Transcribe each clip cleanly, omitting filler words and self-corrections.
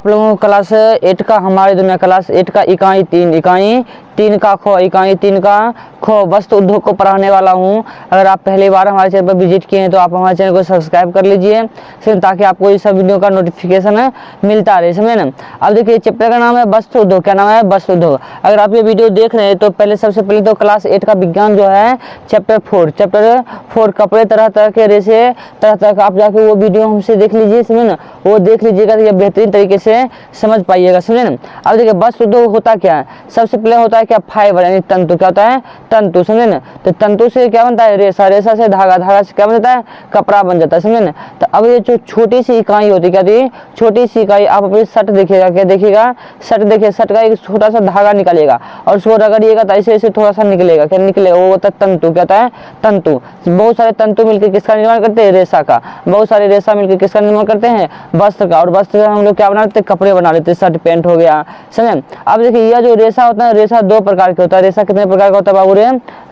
आप लोगों को क्लास 8 का हमारे दुनिया क्लास 8 का इकाई 3 का खो, इकाई 3 का खो वस्त्र उद्योग को पढ़ाने वाला हूं। अगर आप पहली बार हमारे चैनल पर विजिट किए हैं तो आप हमारे चैनल को सब्सक्राइब कर लीजिए ताकि आपको ये सब वीडियो का नोटिफिकेशन मिलता रहे, समझे ना। अब देखिए चैप्टर का नाम है वस्त्र उद्योग। क्या नाम है? वस्त्र उद्योग। अगर आप ये वीडियो देख रहे हैं तो सबसे पहले तो क्लास 8 का विज्ञान जो है चैप्टर 4 कपड़े तरह तरह के रेशे तरह तरह का, आप जाके वो वीडियो हमसे देख लीजिए, समझे ना। वो देख लीजिएगा तो ये बेहतरीन तरीके से समझ पाइएगा, समझे ना। अब देखिए वस्त्र उद्योग होता क्या है? सबसे पहले होता है क्या? फाइबर यानी तंतु। क्या होता है? तंतु, समझे ना। तो तंतु से क्या बनता है? रेशा, रेशा से धागा, धागा से क्या बनता है? कपड़ा बन जाता है, समझे ना। तो अब ये जो छोटी सी इकाई होती है, क्या थी? छोटी सी इकाई। आप अपनी शर्ट देखिएगा, क्या देखिएगा? शर्ट देखिए, शर्ट का एक छोटा सा धागा निकलेगा और उसको रगड़िएगा तो ऐसे ऐसे थोड़ा सा निकलेगा, क्या निकलेगा? वो होता है तंतु। क्या होता है? तंतु। बहुत सारे तंतु मिलकर किसका निर्माण करते हैं? रेशा का। बहुत सारे रेशा मिलकर किसका निर्माण करते हैं? वस्त्र का। और वस्त्र से हम लोग क्या बना लेते हैं? कपड़े बना लेते हैं, शर्ट पैंट हो गया, समझे। अब देखिए यह जो रेशा होता है, रेशा दो प्रकार का होता है। रेशा कितने प्रकार का होता है बाबू रे?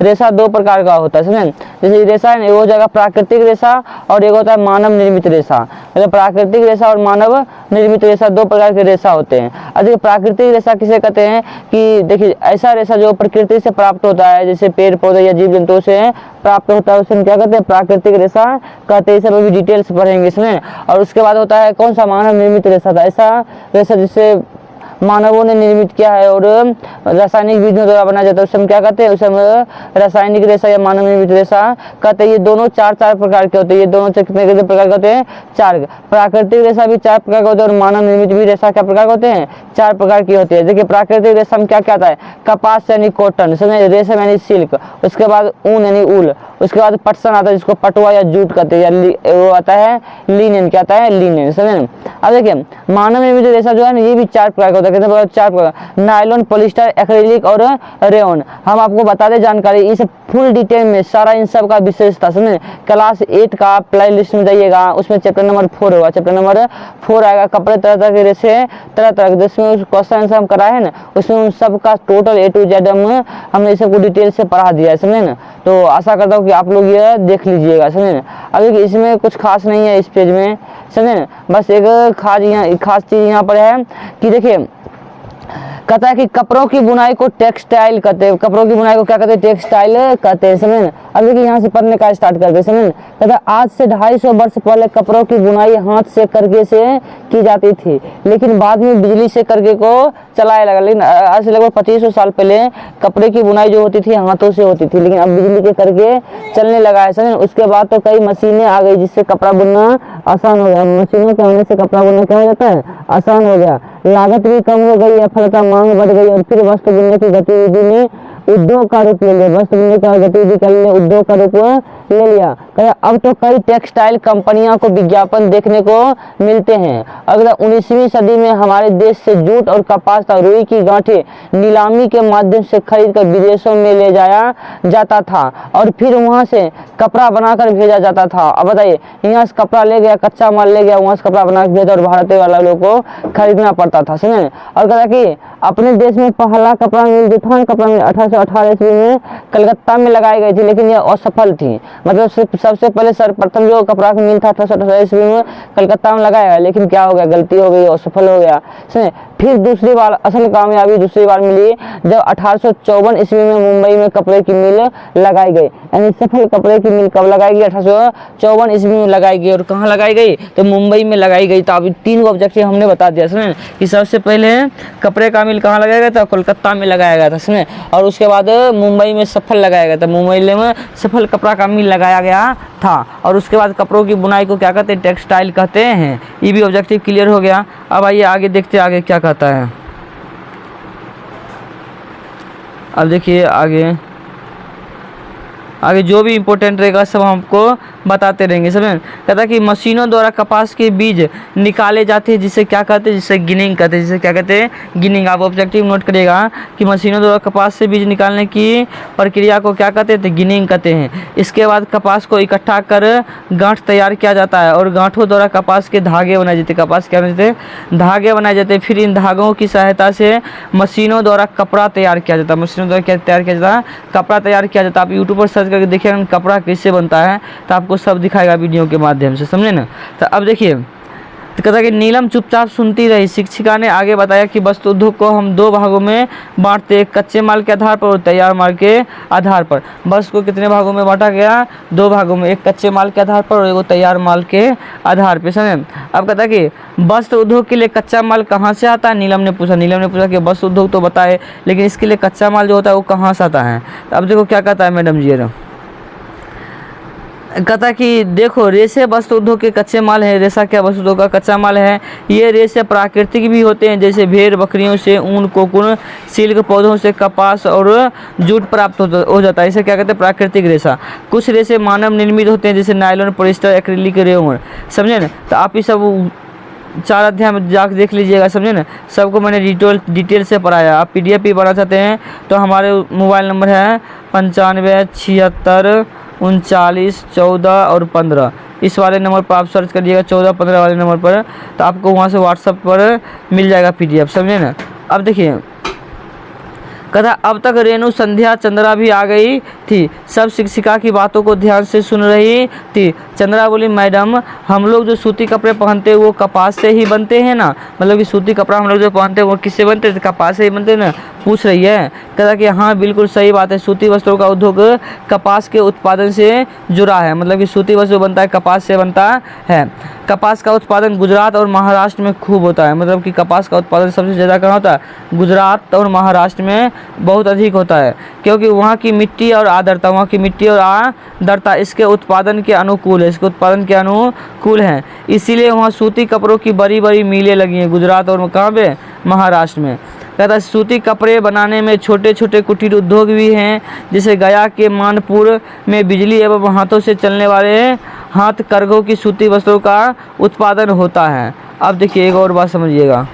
रेशा दो प्रकार का होता है, समझे। जैसे रेशा है, वो जगह प्राकृतिक रेशा और एक होता है मानव निर्मित रेशा। मतलब प्राकृतिक रेशा और मानव निर्मित रेशा दो प्रकार के रेशा होते हैं। अब देखिए प्राकृतिक रेशा किसे कहते हैं कि देखिए ऐसा रेशा जो प्रकृति से प्राप्त होता है, जैसे पेड़ पौधे या जीव जंतुओं से प्राप्त होता है, उसे क्या कहते हैं? प्राकृतिक रेशा कहते हैं। सब अभी डिटेल से पढ़ेंगे, समझे। और उसके बाद होता है कौन सा? मानव निर्मित रेशा था। ऐसा रेशा जिससे मानवों ने निर्मित किया है और रासायनिक विधियों द्वारा बनाया जाता है, उसे हम क्या कहते हैं? उसे हम रासायनिक रेशा या मानव निर्मित रेशा कहते हैं। ये दोनों चार प्रकार के होते हैं। ये दोनों कितने प्रकार के होते हैं? 4। प्राकृतिक रेशा भी 4 प्रकार के होते हैं और मानव निर्मित भी रेशा क्या प्रकार के होते हैं? 4 प्रकार की होती है। देखिए प्राकृतिक रेशा में क्या क्या आता है? कपास यानी कॉटन, समझे, रेशम यानी सिल्क, उसके बाद ऊन यानी ऊल, उसके बाद पटसन आता है जिसको पटुआ या जूट कहते हैं, या वो आता है लिनेन। क्या आता है? लिनेन, समझे। अब देखिए मानव निर्मित रेशा जो है ना, ये भी 4 प्रकार का होता है। कितने प्रकार? 4 प्रकार। नायलॉन, पॉलिस्टर, एक्रिलिक और रेयन। हम आपको बता दें जानकारी, इस फुल डिटेल में सारा इन सब का विशेषता, समझे। क्लास 8 का प्ले लिस्ट में जाइएगा, उसमें चैप्टर नंबर 4 होगा। चैप्टर नंबर 4 आएगा, कपड़े तरह तरह के रेशे तरह तरह के, जिसमें क्वेश्चन आंसर हम कराए हैं ना, उसमें उन सब का टोटल A to Z हमने सबको डिटेल से पढ़ा दिया है, समझे ना। तो आशा करता हूँ कि आप लोग ये देख लीजिएगा, समझे ना। अभी इसमें कुछ खास नहीं है इस पेज में, समझे ना। बस एक खास चीज यहाँ पर है कि देखिए कहता है कि कपड़ों की बुनाई को टेक्सटाइल कहते हैं। कपड़ों की बुनाई को क्या कहते हैं? टेक्सटाइल कहते हैं, समझे ना। अब देखिए यहाँ से पढ़ने का स्टार्ट करते हैं, समझे ना। कहता है आज से 250 वर्ष पहले कपड़ों की बुनाई हाथ से करके से की जाती थी, लेकिन बाद में बिजली से करके को चलाया लगा। लेकिन आज से लगभग 2500 साल पहले कपड़े की बुनाई जो होती थी हाथों से होती थी, लेकिन अब बिजली के करके चलने लगा है, समझे। उसके बाद तो कई मशीनें आ गई जिससे कपड़ा बुनना आसान हो गया। मशीनों के आने से कपड़ा बुनना क्या हो जाता है? आसान हो गया। लागत भी कम हो गई, सफलता मांग बढ़ गई और फिर वस्त्र बुनने की गतिविधि ने उद्योग का रूप ले लिया। वस्त्र बुनने का गतिविधि कर लिया, उद्योग का रूप ले लिया। अब तो कई टेक्सटाइल कंपनियों को विज्ञापन देखने को मिलते हैं। अगला 19वीं सदी में हमारे देश से जूट और कपास तथा रुई की गांठें नीलामी के माध्यम से खरीद कर विदेशों में ले जाया जाता था और फिर वहां से कपड़ा बनाकर भेजा जाता था। अब बताइए, यहाँ से कपड़ा ले गया, कच्चा माल ले गया, वहां से कपड़ा बनाकर भेजा और भारत वाला लोगों को खरीदना पड़ता था, समझे। और कहता कि अपने देश में पहला कपड़ा मिल जो था, कपड़ा मिल 1818 ईस्वी में कलकत्ता में लगाई गई थी, लेकिन यह असफल थी। मतलब सबसे पहले सर्वप्रथम जो कपड़ा मिल था 1818 ईस्वी में कलकत्ता में लगाया गया, लेकिन क्या हो गया? गलती हो गई, असफल हो गया, समझे। फिर दूसरी बार असल कामयाबी दूसरी बार मिली जब 1854 ईस्वी में मुंबई में कपड़े की मिल लगाई गई। यानी सफल कपड़े की मिल कब लगाई गई? 1854 ईस्वी में लगाई गई। और कहाँ लगाई गई? तो मुंबई में लगाई गई। तो अभी 3 ऑब्जेक्टिव हमने बता दिया, समझे, कि सबसे पहले कपड़े का मिल कहाँ लगाया गया था? कोलकाता में लगाया गया था, समझे। और उसके बाद मुंबई में सफल लगाया गया था, मुंबई में सफल कपड़ा का मिल लगाया गया था। और उसके बाद कपड़ों की बुनाई को क्या कहते हैं? टेक्सटाइल कहते हैं। ये भी ऑब्जेक्टिव क्लियर हो गया। अब आइए आगे देखते हैं आगे क्या कहता है। अब देखिए आगे जो भी इम्पोर्टेंट रहेगा सब हमको बताते रहेंगे, समझे। कहता है कि मशीनों द्वारा कपास के बीज निकाले जाते हैं, जिसे क्या कहते हैं? जिसे गिनिंग कहते हैं। जिसे क्या कहते हैं? गिनिंग। आप ऑब्जेक्टिव नोट करिएगा कि मशीनों द्वारा कपास से बीज निकालने की प्रक्रिया को क्या कहते हैं? तो गिनिंग कहते हैं। इसके बाद कपास को इकट्ठा कर गांठ तैयार किया जाता है और गांठों द्वारा कपास के धागे बनाए जाते हैं। कपास क्या बनाते हैं? धागे बनाए जाते हैं। फिर इन धागों की सहायता से मशीनों द्वारा कपड़ा तैयार किया जाता है। मशीनों द्वारा क्या तैयार किया जाता है? कपड़ा तैयार किया जाता है। आप यूट्यूब पर सर्च करके देखिए कपड़ा कैसे बनता है, तो आपको सब दिखाएगा वीडियो के माध्यम से, समझे ना। तो अब देखिए तो कहता है कि नीलम चुपचाप सुनती रही। शिक्षिका ने आगे बताया कि वस्त्र उद्योग को हम 2 भागों में बांटते, एक कच्चे माल के आधार पर और तैयार माल के आधार पर। वस्त्र को कितने भागों में बांटा गया? 2 भागों में, एक कच्चे माल के आधार पर और एक तैयार माल के आधार पर। समझे? अब कहता है कि वस्त्र उद्योग के लिए कच्चा माल कहाँ से आता है? नीलम ने पूछा कि वस्त्र उद्योग तो बताए, लेकिन इसके लिए कच्चा माल जो होता है वो कहाँ से आता है? तो अब देखो क्या कहता है मैडम जी। कहता कि देखो, रेशे वस्त्र उद्योग के कच्चे माल है। रेशा क्या वस्त्र उद्योग का कच्चा माल है? ये रेशे प्राकृतिक भी होते हैं, जैसे भेड़ बकरियों से ऊन, कोकून, सिल्क, पौधों से कपास और जूट प्राप्त हो जाता है। इसे क्या कहते हैं? प्राकृतिक रेशा। कुछ रेशे मानव निर्मित होते हैं, जैसे नायलॉन, पॉलिस्टर, एक्रिलिक, रेयन। समझे ना? तो आप ये सब 4 अध्याय में जाकर देख लीजिएगा। समझे ना? सबको मैंने डिटेल से पढ़ाया। आप PDF भी बना चाहते हैं तो हमारे मोबाइल नंबर है 95 76 39 14 और 15। इस वाले नंबर पर आप सर्च करिएगा, 14 15 वाले नंबर पर, तो आपको वहाँ से व्हाट्सएप पर मिल जाएगा PDF। समझे ना? अब देखिए, कहता अब तक रेणु, संध्या, चंद्रा भी आ गई थी। सब शिक्षिका की बातों को ध्यान से सुन रही थी। चंद्रा बोली, मैडम हम लोग जो सूती कपड़े पहनते हैं वो कपास से ही बनते हैं ना? मतलब कि सूती कपड़ा हम लोग जो पहनते हैं वो किससे बनते हैं? कपास से ही बनते हैं ना? पूछ रही है। कहता कि हाँ बिल्कुल सही बात है, सूती वस्त्रों का उद्योग कपास के उत्पादन से जुड़ा है। मतलब कि सूती वस्त्र बनता है कपास से बनता है। कपास का उत्पादन गुजरात और महाराष्ट्र में खूब होता है। मतलब कि कपास का उत्पादन सबसे ज़्यादा कहाँ होता है? गुजरात और महाराष्ट्र में बहुत अधिक होता है, क्योंकि वहाँ की मिट्टी और आर्द्रता इसके उत्पादन के अनुकूल है। इसीलिए वहाँ सूती कपड़ों की बड़ी बड़ी मिलें लगी हैं, गुजरात और कहाँ पे? महाराष्ट्र में। कहता है सूती कपड़े बनाने में छोटे छोटे कुटीर उद्योग भी हैं, जैसे गया के मानपुर में बिजली एवं हाथों से चलने वाले हाथ करघों की सूती वस्त्रों का उत्पादन होता है। अब देखिए एक और बात समझिएगा।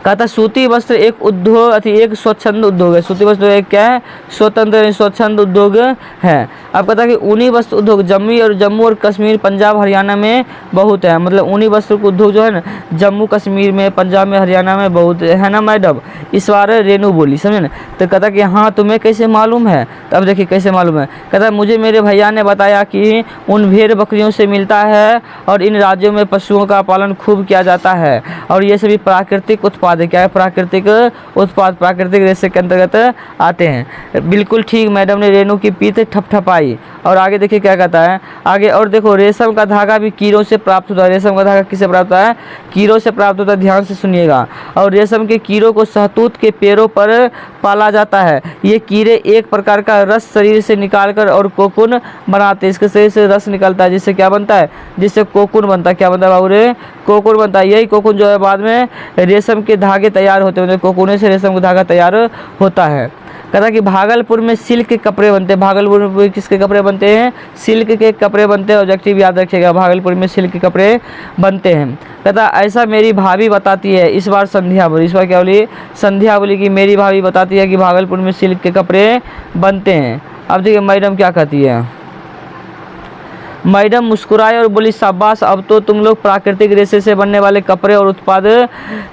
कहता सूती वस्त्र एक उद्योग एक स्वच्छंद उद्योग है। सूती वस्त्र एक क्या है? स्वतंत्र स्वच्छंद उद्योग है। अब कहता है कि ऊनी वस्त्र उद्योग जम्मू और कश्मीर, पंजाब, हरियाणा में बहुत है। मतलब ऊनी वस्त्र उद्योग जो है ना, जम्मू कश्मीर में, पंजाब में, हरियाणा में बहुत है ना मैडम? इस बार रेणु बोली। समझे ना? तो कहता कि हाँ तुम्हें कैसे मालूम है? तो अब देखिए कैसे मालूम है। कहता मुझे मेरे भैया ने बताया कि उन भेड़ बकरियों से मिलता है और इन राज्यों में पशुओं का पालन खूब किया जाता है और ये सभी प्राकृतिक उत्पाद है। क्या है? प्राकृतिक उत्पाद, प्राकृतिक रेशे के अंतर्गत आते हैं। बिल्कुल ठीक, मैडम ने रेणु की पीठ ठपठपाई। और आगे देखिए क्या कहता है आगे। और देखो, रेशम का धागा भी कीड़ों से प्राप्त होता है। रेशम का धागा किससे प्राप्त होता है? कीड़ों से प्राप्त होता है। ध्यान से सुनिएगा। और रेशम के कीड़ों को शहतूत के पेड़ों पर पाला जाता है। ये कीड़े एक प्रकार का रस शरीर से निकालकर और कोकून बनाते हैं। इसके शरीर से रस निकलता है, जिससे क्या बनता है? जिससे कोकून बनता है। क्या बनता है बाबू रे? कोकून बनता है। यही कोकून जो है बाद में रेशम के धागे तैयार होते हैं। कोकून से रेशम का धागा तैयार होता है। कहता कि भागलपुर में सिल्क के कपड़े बनते हैं। भागलपुर में किसके कपड़े बनते हैं? सिल्क के कपड़े बनते हैं। ऑब्जेक्टिव याद रखिएगा, भागलपुर में सिल्क के कपड़े बनते हैं। कहता ऐसा मेरी भाभी बताती है। इस बार संध्या बोली। इस बार क्या बोली? संध्या बोली कि मेरी भाभी बताती है कि भागलपुर में सिल्क के कपड़े बनते हैं। अब देखिए मैडम क्या कहती है। मैडम मुस्कुराए और बोली, शाबाश, अब तो तुम लोग प्राकृतिक रेशे से बनने वाले कपड़े और उत्पाद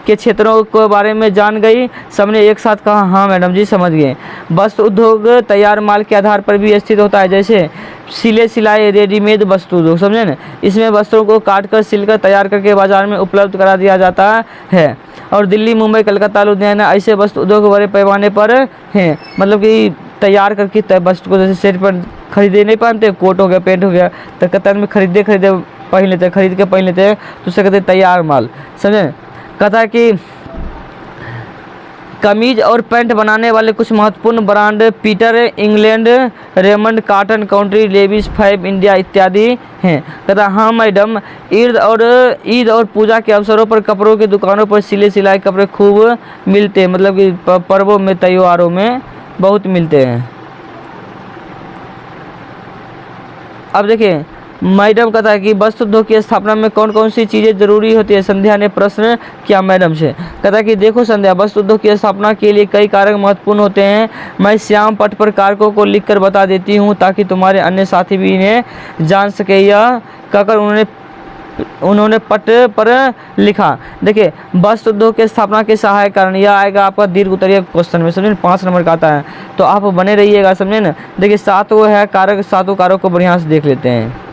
के क्षेत्रों के बारे में जान गई। सबने एक साथ कहा, हाँ मैडम जी समझ गए। वस्त्र उद्योग तैयार माल के आधार पर भी स्थित होता है, जैसे सिले सिलाए रेडीमेड वस्त्र उद्योग। समझे ना? इसमें वस्त्रों को काटकर सिलकर तैयार करके बाजार में उपलब्ध करा दिया जाता है। और दिल्ली, मुंबई, कलकत्ता, लुधियाना ऐसे वस्त्र उद्योग बड़े पैमाने पर हैं। मतलब कि तैयार करके वस्त्र को जैसे सेट पर खरीदे नहीं पहनते, कोट हो गया, पैंट हो गया, तो कतर में खरीदे पहन लेते हैं, खरीद के पहन लेते हैं, तो उसे कहते हैं तैयार माल। समझे? कहता है कि कमीज और पैंट बनाने वाले कुछ महत्वपूर्ण brand Peter England, Raymond, Cotton Country, Levi's, Fab India इत्यादि हैं। कहता हाँ मैडम, ईद और पूजा के अवसरों पर कपड़ों की दुकानों पर सिले सिलाए कपड़े खूब मिलते हैं। मतलब कि पर्वों में, त्योहारों में बहुत मिलते हैं। अब देखिए मैडम कहता है कि वस्त्र उद्योग की स्थापना में कौन कौन सी चीज़ें जरूरी होती है। संध्या ने प्रश्न किया मैडम से। कहता है कि देखो संध्या, वस्त्र उद्योग की स्थापना के लिए कई कारक महत्वपूर्ण होते हैं। मैं श्याम पट पर कारकों को लिखकर बता देती हूँ ताकि तुम्हारे अन्य साथी भी इन्हें जान सके। यह कहकर उन्होंने पट पर लिखा। देखिए वस्त्र उद्योग के स्थापना के सहायक कारण, यह आएगा आपका दीर्घ उत्तरीय क्वेश्चन में। समझे? 5 नंबर का आता है, तो आप बने रहिएगा। समझे ना? देखिए 7 वो है कारक, 7 कारक को बढ़िया से देख लेते हैं।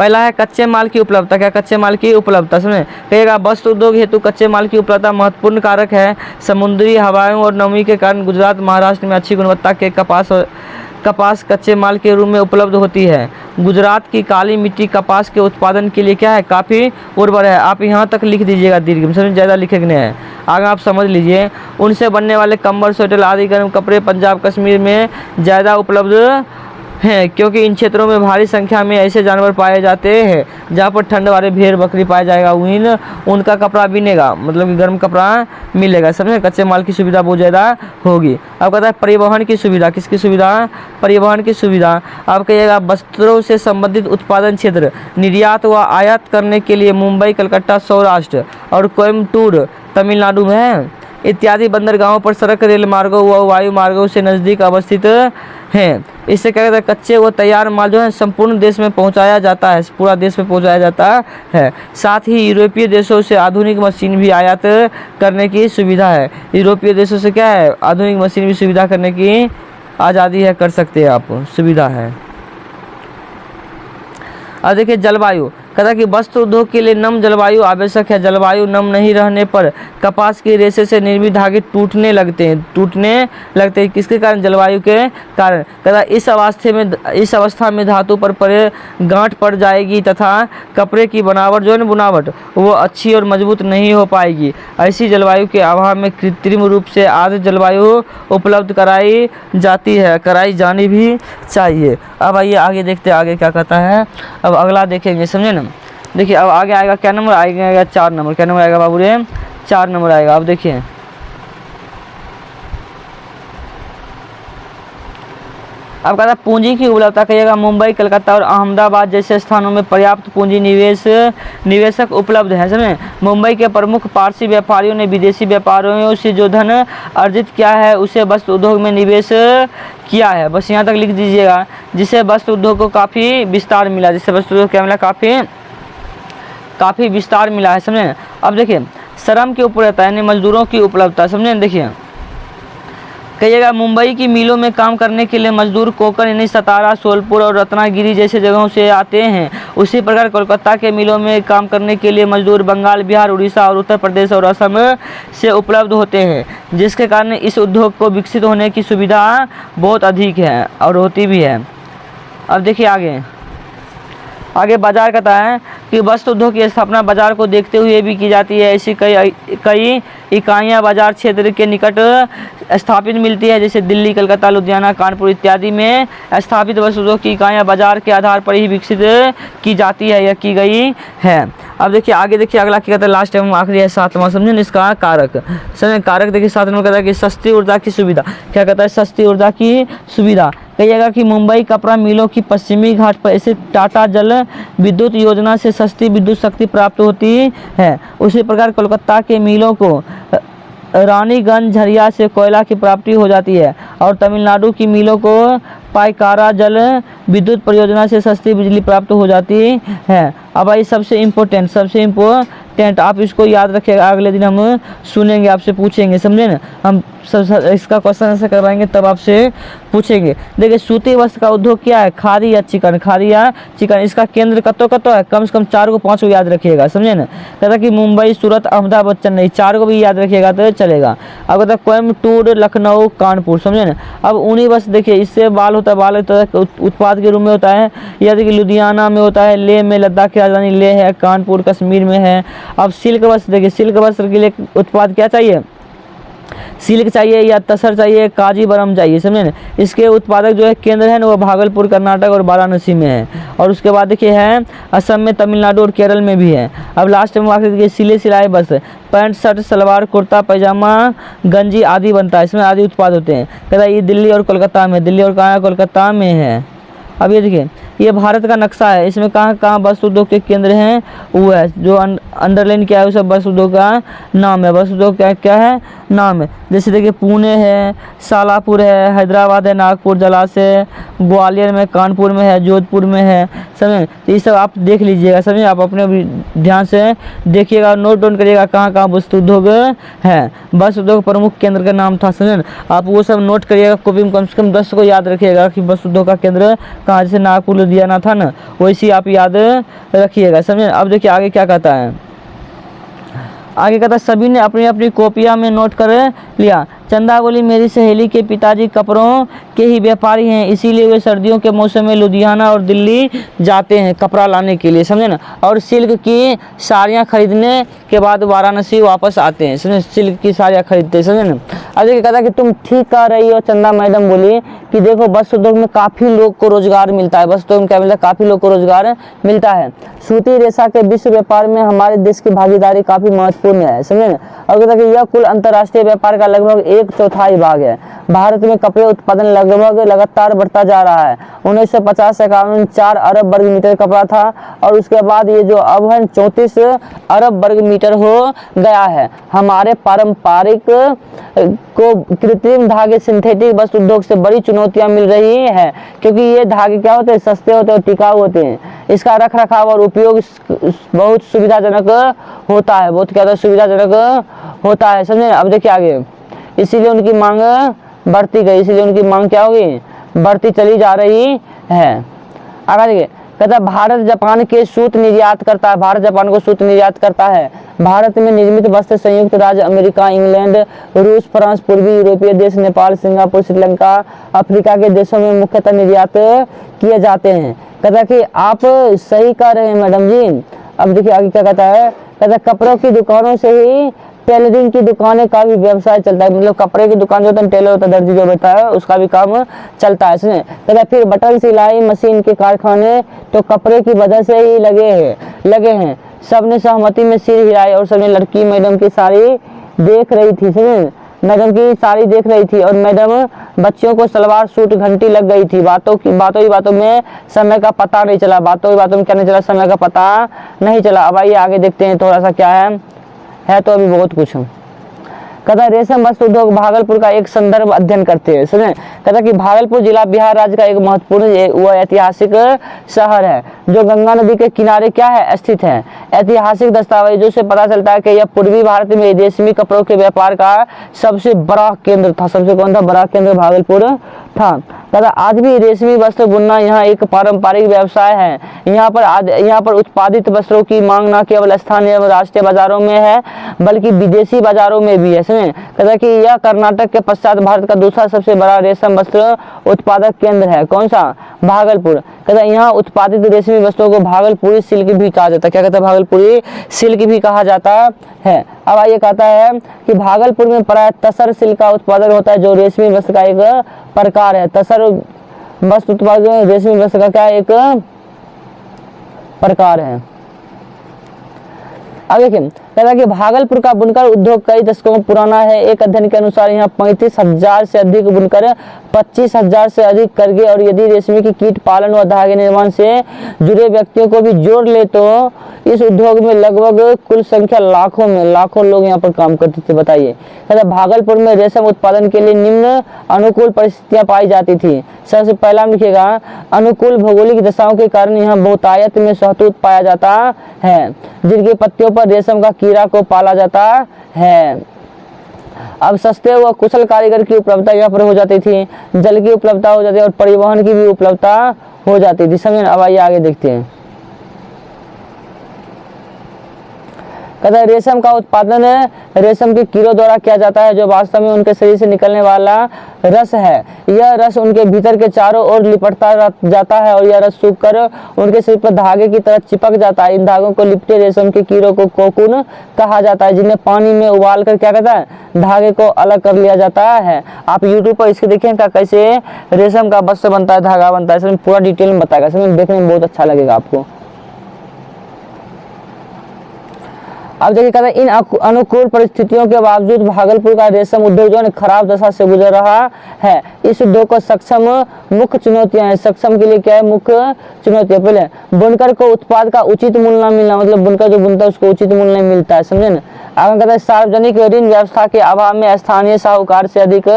पहला है कच्चे माल की उपलब्धता। क्या कच्चे माल की उपलब्धता, समझे। कहिएगा वस्त्र उद्योग हेतु कच्चे माल की उपलब्धता महत्वपूर्ण कारक है। समुद्री हवाओं और नमी के कारण गुजरात महाराष्ट्र में अच्छी गुणवत्ता के कपास कच्चे माल के रूप में उपलब्ध होती है। गुजरात की काली मिट्टी कपास के उत्पादन के लिए क्या है, काफ़ी उर्वर है। आप यहाँ तक लिख दीजिएगा दीर्घ में, समझ, ज़्यादा लिखेंगे है, आगे आप समझ लीजिए। उनसे बनने वाले कंबल, स्वेटर आदि गर्म कपड़े पंजाब कश्मीर में ज़्यादा उपलब्ध हैं, क्योंकि इन क्षेत्रों में भारी संख्या में ऐसे जानवर पाए जाते हैं जहाँ पर ठंड वाले भेड़ बकरी पाया जाएगा, उनका कपड़ा बिनेगा, मतलब कि गर्म कपड़ा मिलेगा, समझे। कच्चे माल की सुविधा बहुत ज़्यादा होगी। अब कहता है परिवहन की सुविधा। किसकी सुविधा, परिवहन की सुविधा। अब कहिएगा वस्त्रों से संबंधित उत्पादन क्षेत्र निर्यात व आयात करने के लिए मुंबई, कलकत्ता, सौराष्ट्र और कोयम्बटूर तमिलनाडु में है इत्यादि बंदरगाहों पर सड़क, रेल मार्गों व वायु मार्गों से नज़दीक अवस्थित हैं। इससे क्या कहते हैं, कच्चे व तैयार माल जो है संपूर्ण देश में पहुंचाया जाता है, पूरा देश में पहुंचाया जाता है। साथ ही यूरोपीय देशों से आधुनिक मशीन भी आयात करने की सुविधा है। यूरोपीय देशों से क्या है, आधुनिक मशीन भी सुविधा करने की आज़ादी है, कर सकते हैं आप, सुविधा है। अब देखिए जलवायु। कहता कि वस्त्र उद्योग के लिए नम जलवायु आवश्यक है। जलवायु नम नहीं रहने पर कपास के रेशे से निर्मित धागे टूटने लगते हैं। किसके कारण, जलवायु के कारण। कहता इस अवस्था में धातु पर गांठ पड़ जाएगी तथा कपड़े की बनावट जो है ना, बुनावट वो अच्छी और मजबूत नहीं हो पाएगी। ऐसी जलवायु के अभाव में कृत्रिम रूप से आदि जलवायु उपलब्ध कराई जानी भी चाहिए। अब आइए आगे देखते हैं आगे क्या कहता है। अब अगला देखेंगे, समझे ना। देखिए अब आगे आएगा, क्या नंबर आएगा, 4 नंबर। क्या नंबर आएगा बाबू रे, 4 नंबर आएगा। अब देखिए अब कहता है पूंजी की उपलब्धता। कहिएगा मुंबई, कलकत्ता और अहमदाबाद जैसे स्थानों में पर्याप्त पूंजी निवेशक उपलब्ध है, समझे। मुंबई के प्रमुख पारसी व्यापारियों ने विदेशी व्यापारियों से जो धन अर्जित किया है उसे वस्त्र उद्योग में निवेश किया है। बस यहाँ तक लिख दीजिएगा, जिससे वस्त्र उद्योग को काफ़ी विस्तार मिला, जिससे वस्त्र उद्योग क्या मिला, काफ़ी विस्तार मिला है, समझे। अब देखिए श्रम की उपलब्धता यानी मजदूरों की उपलब्धता, समझे। देखिए कहिएगा मुंबई की मिलों में काम करने के लिए मजदूर कोकर यानी सतारा, सोलपुर और रत्नागिरी जैसे जगहों से आते हैं। उसी प्रकार कोलकाता के मिलों में काम करने के लिए मजदूर बंगाल, बिहार, उड़ीसा और उत्तर प्रदेश और असम से उपलब्ध होते हैं, जिसके कारण इस उद्योग को विकसित होने की सुविधा बहुत अधिक है और होती भी है। अब देखिए आगे बाजार कहता है कि वस्त्र उद्योग की स्थापना बाजार को देखते हुए भी की जाती है। ऐसी कई इकाइयाँ बाजार क्षेत्र के निकट स्थापित मिलती है, जैसे दिल्ली, कलकत्ता, लुधियाना, कानपुर इत्यादि में स्थापित वस्त्र उद्योग की इकाइयाँ बाजार के आधार पर ही विकसित की जाती है या की गई है। अब देखिए आगे देखिए अगला क्या कहता है, लास्ट एवं आखिरी है 7वां, समझे ना। इसका कारक, समझे। कारक देखिए 7 नंबर कहता है कि सस्ती ऊर्जा की सुविधा। क्या कहता है, सस्ती ऊर्जा की सुविधा। कहिएगा कि मुंबई कपड़ा मिलों की पश्चिमी घाट पर ऐसे टाटा जल विद्युत योजना से सस्ती विद्युत शक्ति प्राप्त होती है। उसी प्रकार कोलकाता के मिलों को रानीगंज झरिया से कोयला की प्राप्ति हो जाती है और तमिलनाडु की मिलों को पाइकारा जल विद्युत परियोजना से सस्ती बिजली प्राप्त हो जाती है। अब भाई सबसे इम्पोर्टेंट आप इसको याद रखिएगा, अगले दिन हम सुनेंगे, आपसे पूछेंगे, समझे ना। हम सब इसका क्वेश्चन आंसर करवाएंगे तब आपसे पूछेंगे। देखिए सूती वस्त्र का उद्योग क्या है, खादी या चिकन। इसका केंद्र कतो है, कम से कम 4 को 5 को याद रखिएगा, समझे ना। कहता कि मुंबई, सूरत, अहमदाबाद, चेन्नई, 4 को भी याद रखिएगा तो चलेगा। अब कहता कोयम्बटूर, लखनऊ, कानपुर, समझे ना। अब ऊनी वस्त्र देखिए, इससे बाल होता है उत्पाद के रूप में होता है, या देखिए लुधियाना में होता है, लेह में, लद्दाख की राजधानी लेह है, कानपुर कश्मीर में है। अब सिल्क वस्त्र देखिए, सिल्क वस्त्र के लिए उत्पाद क्या चाहिए, सिल्क चाहिए या तसर चाहिए, काजीबरम चाहिए, समझे ना। इसके उत्पादक जो है केंद्र है ना वो भागलपुर, कर्नाटक और वाराणसी में है। और उसके बाद देखिए है असम में, तमिलनाडु और केरल में भी है। अब लास्ट में देखिए सिले सिलाए वस्त्र, पैंट, शर्ट, सलवार, कुर्ता, पैजामा, गंजी आदि बनता है, इसमें आदि उत्पाद होते हैं। कहता है ये दिल्ली और कोलकाता में, दिल्ली और कहाँ, कोलकाता में है। अब ये देखिए ये भारत का नक्शा है, इसमें कहाँ वस्त्र उद्योग के केंद्र हैं वो है, जो अंडरलाइन किया है वो सब वस्त्र उद्योग का नाम है। वस्त्र उद्योग क्या है नाम है, जैसे देखिए पुणे है, सालापुर है, हैदराबाद है, नागपुर, जलाशय, ग्वालियर में, कानपुर में है, जोधपुर में है, समझे। तो ये सब आप देख लीजिएगा, समझे। आप अपने ध्यान से देखिएगा, नोट डाउन करिएगा कहाँ वस्त्र उद्योग है। वस्त्र उद्योग प्रमुख केंद्र का नाम था, समझे। आप वो सब नोट करिएगा, कॉपी में कम से कम 10 को याद रखिएगा कि वस्त्र उद्योग का केंद्र कहाँ, जैसे नागपुर लुधियाना था ना, वैसी आप याद रखिएगा, समझे। अब देखिए आगे क्या कहता है, आगे कहता है सभी ने अपनी अपनी कॉपियाँ में नोट कर लिया। चंदा बोली मेरी सहेली के पिताजी कपड़ों के ही व्यापारी हैं, इसीलिए वे सर्दियों के मौसम में लुधियाना और दिल्ली जाते हैं कपड़ा लाने के लिए, समझे ना, और सिल्क की साड़ियाँ खरीदने के बाद वाराणसी वापस आते हैं, समझे, सिल्क की साड़ियाँ खरीदते हैं, समझे ना। अब देखिए कहता कि तुम ठीक कह रही हो। चंदा मैडम बोली कि देखो वस्त्र उद्योग में काफ़ी लोग को रोजगार मिलता है, वस्त्र उद्योग में क्या मिलता है, काफ़ी लोग को रोजगार मिलता है। सूती रेशा के विश्व व्यापार में हमारे देश की भागीदारी काफ़ी महत्वपूर्ण है, समझे ना। और कहता कि यह कुल अंतर्राष्ट्रीय व्यापार का लगभग 1/4 भाग है। भारत में कपड़े उत्पादन लगभग लगातार बढ़ता जा रहा है। 1950-51 में 4 अरब वर्ग मीटर कपड़ा था और उसके बाद ये जो अब है 34 अरब वर्ग मीटर हो गया है। हमारे पारंपरिक को कृत्रिम धागे सिंथेटिक वस्त्र उद्योग से बड़ी चुनौतियां मिल रही है, क्योंकि ये धागे क्या होते हैं, सस्ते होते हैं और टिकाऊ होते हैं। इसका रख रखाव और उपयोग बहुत सुविधाजनक होता है, बहुत क्या सुविधाजनक होता है, समझे। अब देखिए आगे, इसीलिए उनकी मांग बढ़ती गई, इसीलिए उनकी मांग क्या होगी, बढ़ती चली जा रही है। आगे देखिए कहता है भारत जापान के सूत निर्यात करता है, भारत जापान को सूत निर्यात करता है। भारत में निर्मित वस्त्र संयुक्त राज्य अमेरिका, इंग्लैंड, रूस, फ्रांस, पूर्वी यूरोपीय देश, नेपाल, सिंगापुर, श्रीलंका, अफ्रीका के देशों में मुख्यतः निर्यात किए जाते हैं। कहता कि आप सही कह रहे हैं मैडम जी। अब देखिए आगे क्या कहता है, कहता कपड़ों की दुकानों से ही टेलरिंग की दुकानें का भी व्यवसाय चलता है, मतलब कपड़े की दुकान जो होता है, टेलर होता है, दर्जी जो बैठा है, उसका भी काम चलता है, इसमें कहता फिर बटन सिलाई मशीन के कारखाने तो कपड़े की वजह से ही लगे हैं। सबने सहमति में सिर हिलाए और सबने लड़की मैडम की साड़ी देख रही थी, समझे, मैडम की साड़ी देख रही थी और मैडम बच्चियों को सलवार सूट घंटी लग गई थी। बातों ही बातों में समय का पता नहीं चला, बातों ही बातों में क्या नहीं चला, समय का पता नहीं चला। अब आइए आगे देखते हैं थोड़ा सा क्या है तो अभी बहुत कुछ। कहता है रेशम वस्त्र उद्योग भागलपुर का एक संदर्भ अध्ययन करते हैं, सुने। कहता कि भागलपुर जिला बिहार राज्य का एक महत्वपूर्ण व ऐतिहासिक शहर है जो गंगा नदी के किनारे क्या है, स्थित है। ऐतिहासिक दस्तावेजों से पता चलता है कि यह पूर्वी भारत में रेशमी कपड़ों के व्यापार का सबसे बड़ा केंद्र था। सबसे कौन था बड़ा केंद्र, भागलपुर था। कहता आज भी रेशमी वस्त्र बुनना यहाँ एक पारंपरिक व्यवसाय है। यहाँ पर उत्पादित वस्त्रों की मांग न केवल स्थानीय एवं राष्ट्रीय बाजारों में है बल्कि विदेशी बाजारों में भी है। कहता कि यह कर्नाटक के पश्चात भारत का दूसरा सबसे बड़ा रेशम वस्त्र उत्पादक केंद्र है। कौन सा, भागलपुर। कहता यहाँ उत्पादित रेशमी वस्त्रों को भागलपुरी सिल्क भी कहा जाता है। क्या कहता है, भागलपुरी सिल्क भी कहा जाता है। अब आइए कहता है कि भागलपुर में प्राय तसर सिल्क का उत्पादन होता है जो रेशमी वस्त्र का एक प्रकार है। तसर वस्त्र उत्पादन रेशमी वस्त्र का क्या एक प्रकार है। अब देखिए कहता कि भागलपुर का बुनकर उद्योग कई दशकों पुराना है। एक अध्ययन के अनुसार यहाँ 35,000 से अधिक बुनकर 25,000 से अधिक करके और यदि रेशमी की कीट पालन व धागे निर्माण से जुड़े व्यक्तियों को भी जोड़ ले तो इस उद्योग में लगभग कुल संख्या लाखों लोग यहाँ पर काम करते थे। बताइए, कहता भागलपुर में रेशम उत्पादन के लिए निम्न अनुकूल परिस्थितियां पाई जाती थी। सबसे पहला लिखिएगा, अनुकूल भौगोलिक दशाओं के कारण यहाँ बहुतायत में शहतूत पाया जाता है जिनकी पत्तियों पर रेशम का कीड़ा को पाला जाता है। अब सस्ते व कुशल कारीगर की उपलब्धता यहाँ पर हो जाती थी, जल की उपलब्धता हो जाती है और परिवहन की भी उपलब्धता हो जाती थी। समझे। अब आइए आगे देखते हैं। कहता है रेशम का उत्पादन रेशम के कीड़ों द्वारा किया जाता है जो वास्तव में उनके शरीर से निकलने वाला रस है। यह रस उनके भीतर के चारों ओर लिपटता जाता है और यह रस सूखकर उनके शरीर पर धागे की तरह चिपक जाता है। इन धागों को लिपटे रेशम के कीड़ों को कोकून कहा जाता है जिन्हें पानी में उबाल कर क्या कहता है, धागे को अलग कर लिया जाता है। आप यूट्यूब पर इसके देखें कैसे रेशम का वस्त्र बनता है, धागा बनता है, इसमें पूरा डिटेल में बताएगा। इसमें देखने में बहुत अच्छा लगेगा आपको। अब देखिए कहता है इन अनुकूल परिस्थितियों के बावजूद भागलपुर का रेशम उद्योग जो है खराब दशा से गुजर रहा है। इस उद्योग को सक्षम मुख्य चुनौतियां हैं। सक्षम के लिए क्या है, मुख्य चुनौतियां। पहले बुनकर को उत्पाद का उचित मूल्य न मिलना, मतलब बुनकर जो बुनता है उसको उचित मूल्य नहीं मिलता है। समझे ना। आगे कहता है सार्वजनिक ऋण व्यवस्था के अभाव में स्थानीय साहूकार से अधिक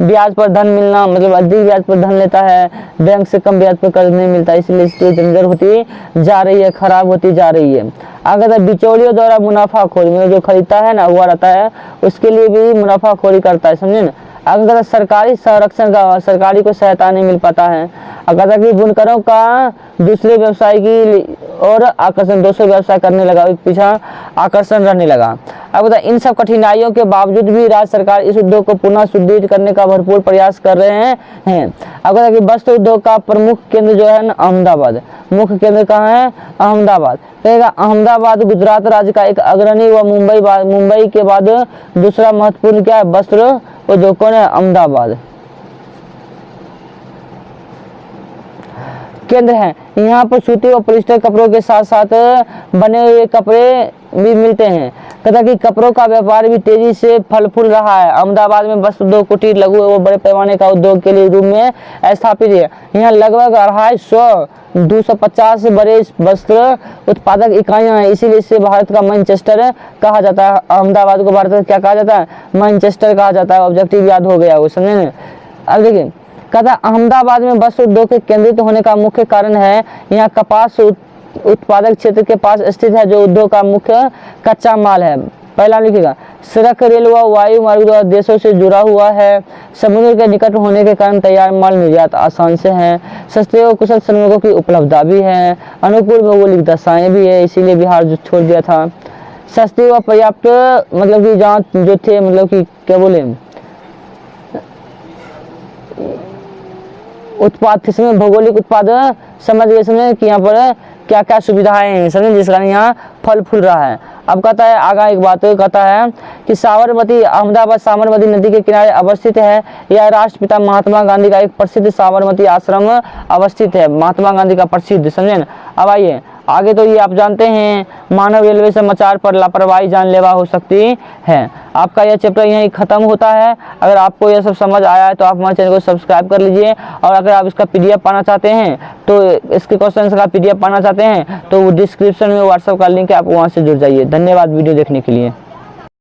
ब्याज पर धन मिलना, मतलब अधिक ब्याज पर धन लेता है, बैंक से कम ब्याज पर कर्ज नहीं मिलता, इसलिए इसकी जंजर होती जा रही है, खराब होती जा रही है। आगे कहता है बिचौलियों द्वारा मुनाफाखोरी, मतलब जो खरीदता है ना वो रहता है उसके लिए भी मुनाफाखोरी करता है। समझे ना। अगर सरकारी संरक्षण का सरकारी को सहायता नहीं मिल पाता है। अगर कि बुनकरों का दूसरे व्यवसाय की और आकर्षण, दूसरे व्यवसाय करने लगा, पीछा आकर्षण रहने लगा। अब बता, इन सब कठिनाइयों के बावजूद भी राज्य सरकार इस उद्योग को पुनः सुदृढ़ करने का भरपूर प्रयास कर रहे हैं। अब बता कि वस्त्र उद्योग का प्रमुख केंद्र जो है ना अहमदाबाद, मुख्य केंद्र कहाँ है? अहमदाबाद। कहेगा अहमदाबाद गुजरात राज्य का एक अग्रणी व मुंबई के बाद दूसरा महत्वपूर्ण क्या है? वस्त्र उद्योग कौन है? अहमदाबाद केंद्र है। यहाँ पर सूती व पॉलिस्टर कपड़ों के साथ साथ बने हुए कपड़े भी मिलते हैं। कहता कि कपड़ों का व्यापार भी तेजी से फल फूल रहा है। अहमदाबाद में वस्त्र उद्योग कुटीर, लघु व बड़े पैमाने का उद्योग के लिए रूप में स्थापित है। यहाँ लगभग 250 बड़े वस्त्र उत्पादक इकाइयां हैं, इसीलिए इसे भारत का मैनचेस्टर कहा जाता है। अहमदाबाद को भारत का क्या कहा जाता है? मैनचेस्टर कहा जाता है। ऑब्जेक्टिव याद हो गया वो, समझे ना। अब देखिए, कहता अहमदाबाद में वस्त्र उद्योग के केंद्रित होने का मुख्य कारण है यहाँ कपास उत्पादक क्षेत्र के पास स्थित है, जो उद्योग का मुख्य कच्चा माल है। पहला लिखिएगा, सड़क, रेल व वायु मार्ग द्वारा देशों से जुड़ा हुआ है। समुद्र के निकट होने के कारण तैयार माल निर्यात आसान से है। सस्ते और कुशल श्रमिकों की उपलब्धता भी है। अनुकूल भौगोलिक दशाएं भी है, इसीलिए बिहार जो छोड़ दिया था। सस्ती व पर्याप्त, मतलब कि जहाँ जो थे, मतलब कि क्या बोले, उत्पाद, किसमें? भौगोलिक उत्पाद समझ गए, समझे कि यहाँ पर क्या क्या सुविधाएं हैं, समझे, जिस कारण यहाँ फल फूल रहा है। अब कहता है आगा एक बात कहता है कि साबरमती, अहमदाबाद साबरमती नदी के किनारे अवस्थित है। यह राष्ट्रपिता महात्मा गांधी का एक प्रसिद्ध साबरमती आश्रम अवस्थित है। महात्मा गांधी का प्रसिद्ध, समझे ना। अब आइए आगे, तो ये आप जानते हैं, मानव रेलवे समाचार पर लापरवाही जानलेवा हो सकती है। आपका यह चैप्टर यहीं खत्म होता है। अगर आपको यह सब समझ आया है तो आप हमारे चैनल को सब्सक्राइब कर लीजिए, और अगर आप इसका PDF पाना चाहते हैं, तो इसके क्वेश्चन का PDF पाना चाहते हैं, तो डिस्क्रिप्शन में व्हाट्सएप का लिंक है, आप वहाँ से जुड़ जाइए। धन्यवाद वीडियो देखने के लिए।